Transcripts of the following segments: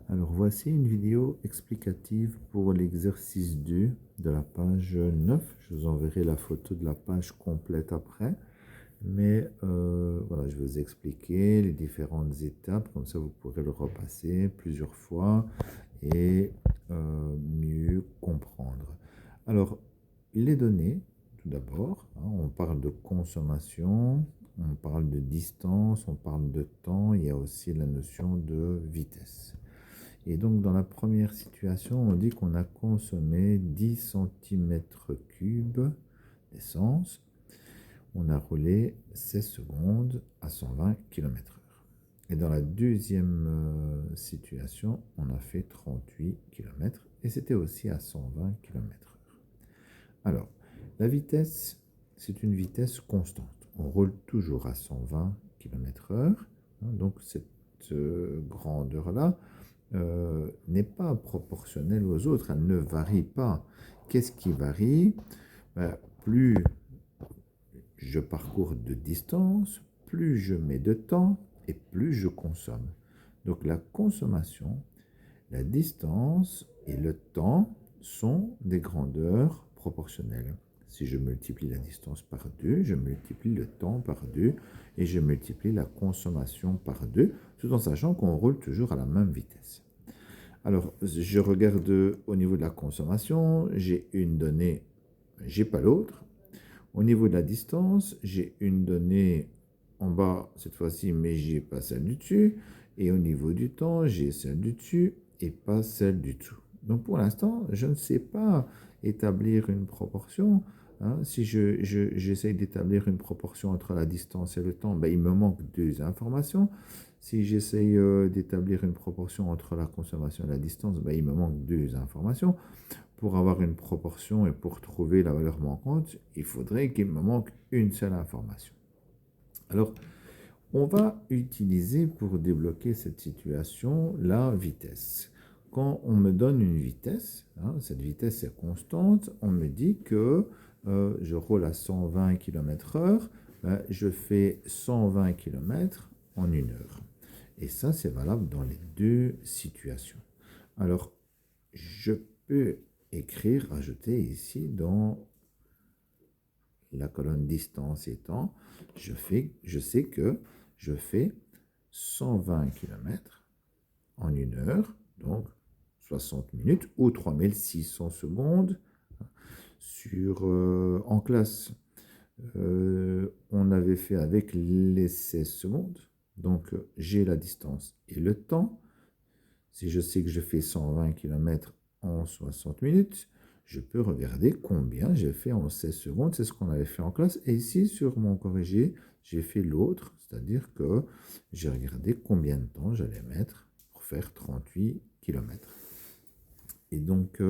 Alors voici une vidéo explicative pour l'exercice 2 de la page 9. Je vous enverrai la photo de la page complète après. Mais voilà, je vais vous expliquer les différentes étapes, comme ça vous pourrez le repasser plusieurs fois et mieux comprendre. Alors, les données, tout d'abord, hein, on parle de consommation, on parle de distance, on parle de temps, il y a aussi la notion de vitesse. Et donc, dans la première situation, on dit qu'on a consommé 10 cm3 d'essence. On a roulé 16 secondes à 120 km/h. Et dans la deuxième situation, on a fait 38 km et c'était aussi à 120 km/h. Alors, la vitesse, c'est une vitesse constante. On roule toujours à 120 km/h. Donc, cette grandeur-là n'est pas proportionnelle aux autres. Elle ne varie pas. Qu'est-ce qui varie? Plus je parcours de distance, plus je mets de temps et plus je consomme. Donc la consommation, la distance et le temps sont des grandeurs proportionnelles. Si je multiplie la distance par 2, je multiplie le temps par 2 et je multiplie la consommation par 2, tout en sachant qu'on roule toujours à la même vitesse. Alors, je regarde au niveau de la consommation, j'ai une donnée, j'ai pas l'autre. Au niveau de la distance, j'ai une donnée en bas cette fois-ci, mais j'ai pas celle du dessus. Et au niveau du temps, j'ai celle du dessus et pas celle du dessous. Donc pour l'instant, je ne sais pas établir une proportion. Si j'essaye d'établir une proportion entre la distance et le temps, ben, il me manque deux informations. Si j'essaye d'établir une proportion entre la consommation et la distance, ben, il me manque deux informations. Pour avoir une proportion et pour trouver la valeur manquante, il faudrait qu'il me manque une seule information. Alors, on va utiliser pour débloquer cette situation la vitesse. Quand on me donne une vitesse, cette vitesse est constante, on me dit que je roule à 120 km/h, je fais 120 km en une heure. Et ça, c'est valable dans les deux situations. Alors, je peux écrire, ajouter ici dans la colonne distance et temps, je sais que je fais 120 km en une heure, donc 60 minutes ou 3600 secondes. En classe, on avait fait avec les 16 secondes, donc j'ai la distance et le temps. Si je sais que je fais 120 km en 60 minutes, je peux regarder combien j'ai fait en 16 secondes. C'est ce qu'on avait fait en classe. Et ici, sur mon corrigé, j'ai fait l'autre, c'est-à-dire que j'ai regardé combien de temps j'allais mettre pour faire 38 km. Et donc,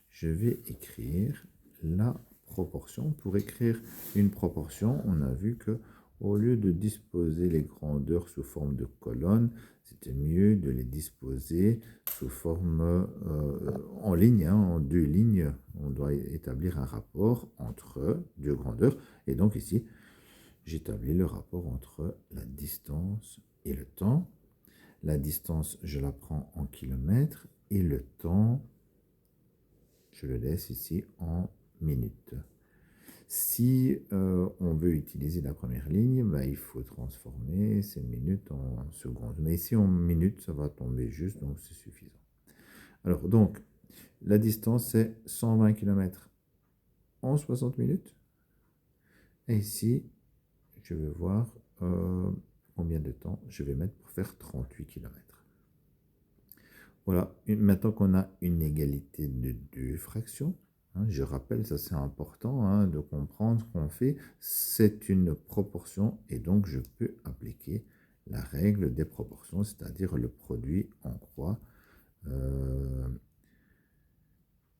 je vais écrire la proportion. Pour écrire une proportion, on a vu que au lieu de disposer les grandeurs sous forme de colonnes, c'était mieux de les disposer sous forme en ligne, en deux lignes. On doit établir un rapport entre deux grandeurs. Et donc ici, j'établis le rapport entre la distance et le temps. La distance, je la prends en kilomètres et le temps, je le laisse ici en minutes. Si on veut utiliser la première ligne, il faut transformer ces minutes en secondes. Mais ici, en minutes, ça va tomber juste, donc c'est suffisant. Alors, donc, la distance, c'est 120 km en 60 minutes. Et ici, je vais voir combien de temps je vais mettre pour faire 38 km. Voilà, maintenant qu'on a une égalité de deux fractions, je rappelle, ça c'est important de comprendre ce qu'on fait, c'est une proportion et donc je peux appliquer la règle des proportions, c'est-à-dire le produit en croix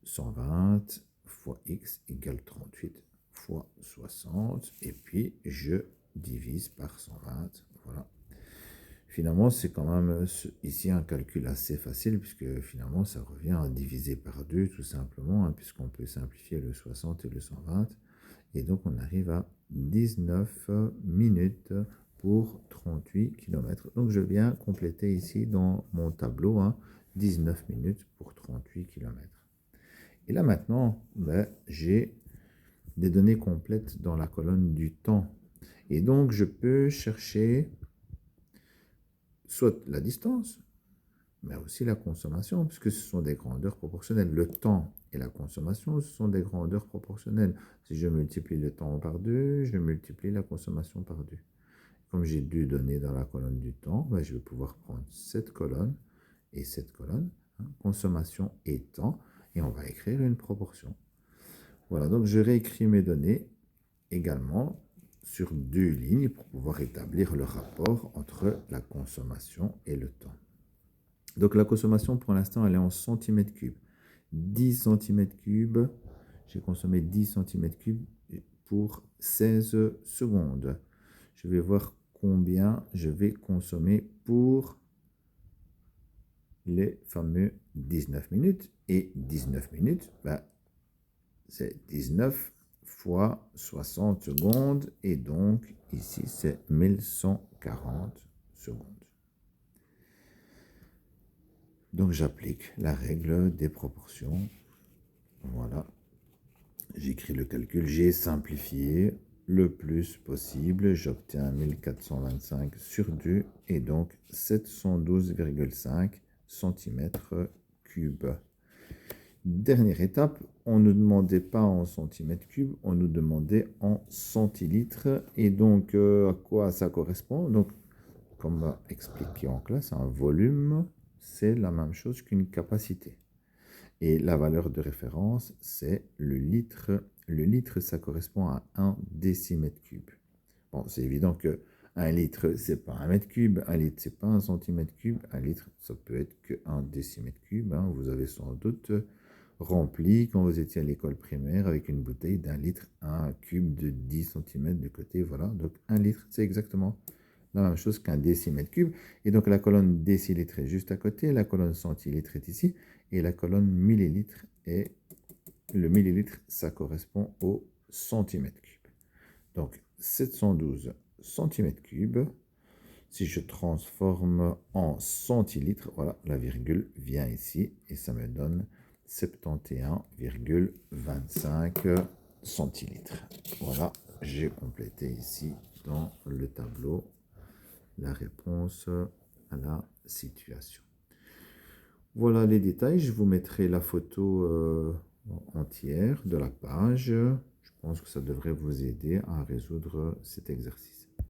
120 fois x égale 38 fois 60 et puis je divise par 120, voilà. Finalement, c'est quand même ici un calcul assez facile puisque finalement, ça revient à diviser par 2 tout simplement, puisqu'on peut simplifier le 60 et le 120. Et donc, on arrive à 19 minutes pour 38 km. Donc, je viens compléter ici dans mon tableau 19 minutes pour 38 km. Et là maintenant, ben, j'ai des données complètes dans la colonne du temps. Et donc, je peux chercher soit la distance, mais aussi la consommation, puisque ce sont des grandeurs proportionnelles. Le temps et la consommation, ce sont des grandeurs proportionnelles. Si je multiplie le temps par 2, je multiplie la consommation par 2. Comme j'ai 2 données dans la colonne du temps, ben, je vais pouvoir prendre cette colonne et cette colonne, hein, consommation et temps, et on va écrire une proportion. Voilà, donc je réécris mes données également sur 2 lignes pour pouvoir établir le rapport entre la consommation et le temps. Donc la consommation pour l'instant elle est en centimètres cubes. 10 centimètres cubes, j'ai consommé 10 centimètres cubes pour 16 secondes. Je vais voir combien je vais consommer pour les fameux 19 minutes. Et 19 minutes, ben, c'est 19 fois 60 secondes. Et donc, ici, c'est 1140 secondes. Donc, j'applique la règle des proportions. Voilà. J'écris le calcul. J'ai simplifié le plus possible. J'obtiens 1425 sur 2 et donc 712,5 cm3. Dernière étape, on ne demandait pas en centimètres cubes, on nous demandait en centilitres. Et donc, à quoi ça correspond? Donc, comme expliqué en classe, un volume, c'est la même chose qu'une capacité. Et la valeur de référence, c'est le litre. Le litre, ça correspond à 1 décimètre cube. Bon, c'est évident que 1 litre, c'est pas 1 mètre cube. 1 litre, c'est pas un centimètre cube. 1 litre, ça peut être que 1 décimètre cube. Hein. Vous avez sans doute rempli quand vous étiez à l'école primaire avec une bouteille d'1 litre, un cube de 10 cm de côté. Voilà, donc 1 litre, c'est exactement la même chose qu'un décimètre cube. Et donc la colonne décilitre est juste à côté, la colonne centilitre est ici, et la colonne millilitre est... Le millilitre, ça correspond au centimètre cube. Donc 712 centimètres cubes. Si je transforme en centilitres, voilà, la virgule vient ici et ça me donne 71,25 centilitres. Voilà, j'ai complété ici dans le tableau la réponse à la situation. Voilà les détails. Je vous mettrai la photo entière de la page. Je pense que ça devrait vous aider à résoudre cet exercice.